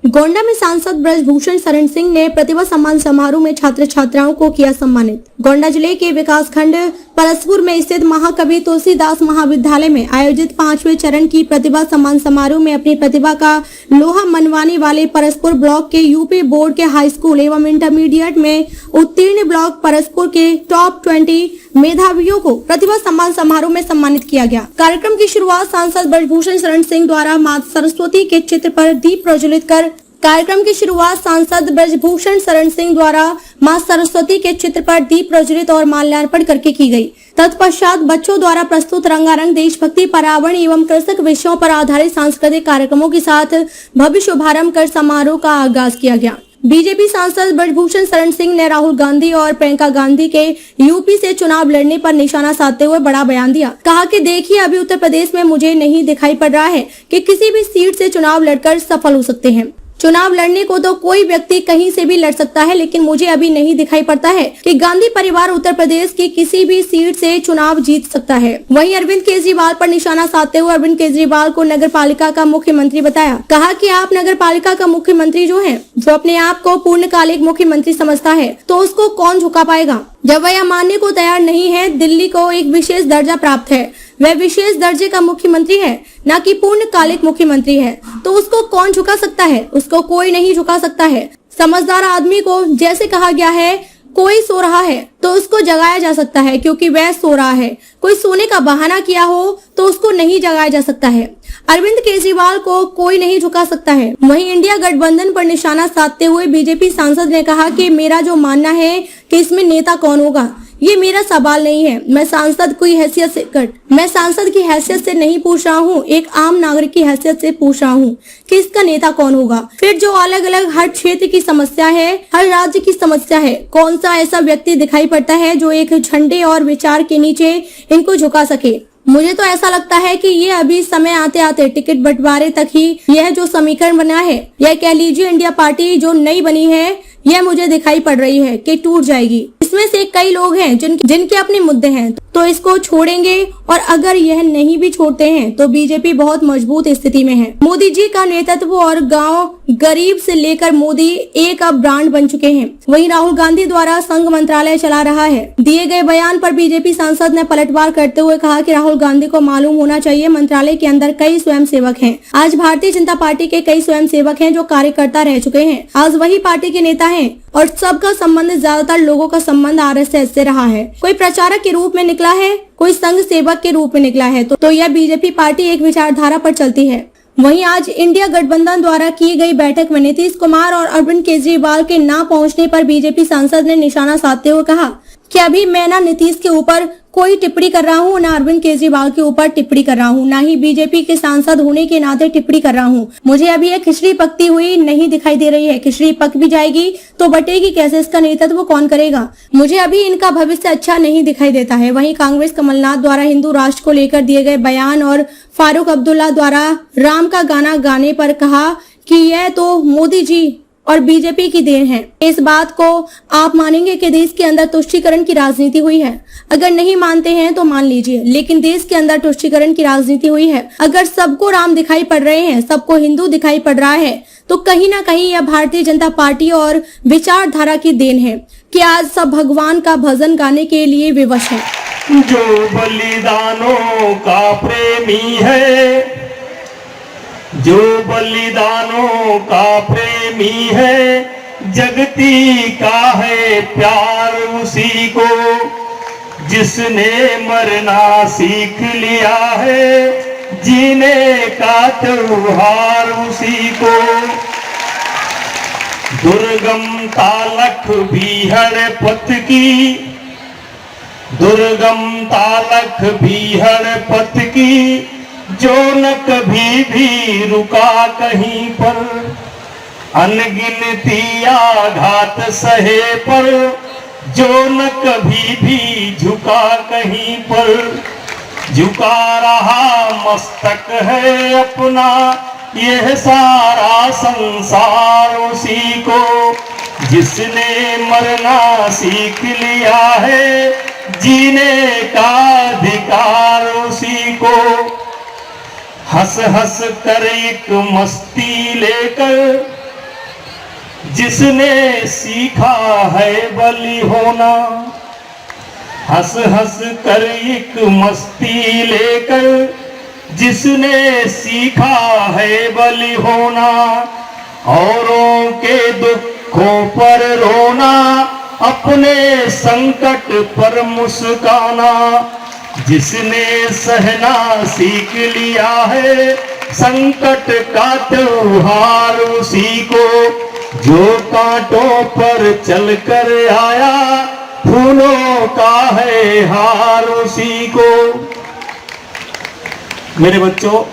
गोंडा में सांसद ब्रजभूषण शरण सिंह ने प्रतिभा सम्मान समारोह में छात्र छात्राओं को किया सम्मानित। गोंडा जिले के विकासखंड परसपुर में स्थित महाकवि तुलसीदास महाविद्यालय में आयोजित 5वें चरण की प्रतिभा सम्मान समारोह में अपनी प्रतिभा का लोहा मनवाने वाले परसपुर ब्लॉक के यूपी बोर्ड के हाई स्कूल एवं इंटरमीडिएट में उत्तीर्ण ब्लॉक परसपुर के टॉप 20 मेधावियों को प्रतिभा सम्मान समारोह में सम्मानित किया गया। कार्यक्रम की शुरुआत सांसद ब्रजभूषण शरण सिंह द्वारा मां सरस्वती के चित्र पर दीप प्रज्वलित कर कार्यक्रम की शुरुआत सांसद ब्रजभूषण शरण सिंह द्वारा मां सरस्वती के चित्र पर दीप प्रज्वलित और माल्यार्पण करके की गई। तत्पश्चात बच्चों द्वारा प्रस्तुत रंगारंग देशभक्ति, पर्यावरण एवं कृषक विषयों पर आधारित सांस्कृतिक कार्यक्रमों के साथ भव्य शुभारंभ कर समारोह का आगाज किया गया। बीजेपी सांसद ब्रजभूषण शरण सिंह ने राहुल गांधी और प्रियंका गांधी के यूपी से चुनाव लड़ने पर निशाना साधते हुए बड़ा बयान दिया। कहा कि देखिए, अभी उत्तर प्रदेश में मुझे नहीं दिखाई पड़ रहा है कि किसी भी सीट से चुनाव लड़कर सफल हो सकते हैं। चुनाव लड़ने को तो कोई व्यक्ति कहीं से भी लड़ सकता है, लेकिन मुझे अभी नहीं दिखाई पड़ता है कि गांधी परिवार उत्तर प्रदेश की किसी भी सीट से चुनाव जीत सकता है। वहीं अरविंद केजरीवाल पर निशाना साधते हुए अरविंद केजरीवाल को नगर पालिका का मुख्यमंत्री बताया। कहा कि आप नगर पालिका का मुख्यमंत्री जो है, जो अपने आप को पूर्णकालिक मुख्यमंत्री समझता है, तो उसको कौन झुका पाएगा। जब वह मानने को तैयार नहीं है, दिल्ली को एक विशेष दर्जा प्राप्त है, वह विशेष दर्जे का मुख्यमंत्री है, न कि पूर्णकालिक मुख्यमंत्री है, तो उसको कौन झुका सकता है। उसको कोई नहीं झुका सकता है। समझदार आदमी को जैसे कहा गया है, कोई सो रहा है तो उसको जगाया जा सकता है, क्योंकि वह सो रहा है। कोई सोने का बहाना किया हो तो उसको नहीं जगाया जा सकता है। अरविंद केजरीवाल को कोई नहीं झुका सकता है। वहीं इंडिया गठबंधन पर निशाना साधते हुए बीजेपी सांसद ने कहा कि मेरा जो मानना है कि इसमें नेता कौन होगा, ये मेरा सवाल नहीं है। मैं सांसद की हैसियत से नहीं पूछ रहा हूँ, एक आम नागरिक की हैसियत से पूछ रहा हूँ कि इसका नेता कौन होगा। फिर जो अलग अलग हर क्षेत्र की समस्या है, हर राज्य की समस्या है, कौन सा ऐसा व्यक्ति दिखाई पड़ता है जो एक झंडे और विचार के नीचे इनको झुका सके। मुझे तो ऐसा लगता है कि ये अभी समय आते आते टिकट बंटवारे तक ही यह जो समीकरण बना है, यह कह लीजिए इंडिया पार्टी जो नई बनी है, यह मुझे दिखाई पड़ रही है कि टूट जाएगी। इसमें से कई लोग हैं जिनके अपने मुद्दे हैं, तो इसको छोड़ेंगे, और अगर यह नहीं भी छोड़ते हैं तो बीजेपी बहुत मजबूत स्थिति में है। मोदी जी का नेतृत्व और गांव गरीब से लेकर मोदी एक अब ब्रांड बन चुके हैं। वहीं राहुल गांधी द्वारा संघ मंत्रालय चला रहा है। दिए गए बयान पर बीजेपी सांसद ने पलटवार करते हुए कहा कि राहुल गांधी को मालूम होना चाहिए मंत्रालय के अंदर कई स्वयंसेवक हैं। आज भारतीय जनता पार्टी के कई स्वयंसेवक हैं जो कार्यकर्ता रह चुके हैं, आज वही पार्टी के नेता हैं, और सबका संबंध, ज्यादातर लोगों का संबंध आरएसएस से रहा है। कोई प्रचारक के रूप में निकला है, कोई संघ सेवक के रूप में निकला है, तो यह बीजेपी पार्टी एक विचारधारा पर चलती है। वहीं आज इंडिया गठबंधन द्वारा की गई बैठक में नीतीश कुमार और अरविंद केजरीवाल के ना पहुंचने पर बीजेपी सांसद ने निशाना साधते हुए कहा कि अभी मैं ना नीतीश के ऊपर कोई टिप्पणी कर रहा हूँ, ना अरविंद केजरीवाल के ऊपर टिप्पणी कर रहा हूँ, ना ही बीजेपी के सांसद होने के नाते टिप्पणी कर रहा हूँ। मुझे अभी यह खिचड़ी पकती हुई नहीं दिखाई दे रही है। खिचड़ी पक भी जाएगी तो बटेगी कैसे, इसका नेतृत्व कौन करेगा। मुझे अभी इनका भविष्य अच्छा नहीं दिखाई देता है। वहीं कांग्रेस कमलनाथ द्वारा हिंदू राष्ट्र को लेकर दिए गए बयान और फारूक अब्दुल्ला द्वारा राम का गाना गाने पर कहा कि यह तो मोदी जी और बीजेपी की देन है। इस बात को आप मानेंगे कि देश के अंदर तुष्टीकरण की राजनीति हुई है। अगर नहीं मानते हैं तो मान लीजिए, लेकिन देश के अंदर तुष्टीकरण की राजनीति हुई है। अगर सबको राम दिखाई पड़ रहे हैं, सबको हिंदू दिखाई पड़ रहा है, तो कहीं ना कहीं यह भारतीय जनता पार्टी और विचारधारा की देन है कि आज सब भगवान का भजन गाने के लिए विवश है। जो बलिदानों का प्रेमी है, जो बलिदानों का प्रेमी है, जगती का है प्यार उसी को, जिसने मरना सीख लिया है, जीने का त्योहार उसी को। दुर्गमता लख बीहड़ पथ की, दुर्गमता लख बीहड़ पथ की, जो न कभी भी रुका कहीं पर, अनगिनती आघात सहे पर, जो न कभी भी झुका कहीं पर। झुका रहा मस्तक है अपना, यह सारा संसार उसी को, जिसने मरना सीख लिया है, जीने का अधिकार उसी को। हंस हंस कर एक मस्ती लेकर जिसने सीखा है बलि होना, हंस हंस कर एक मस्ती लेकर जिसने सीखा है बलि होना, औरों के दुखों पर रोना, अपने संकट पर मुस्काना, जिसने सहना सीख लिया है संकट का त्योहार उसी को, जो कांटों पर चलकर आया फूलों का है हार उसी को। मेरे बच्चों,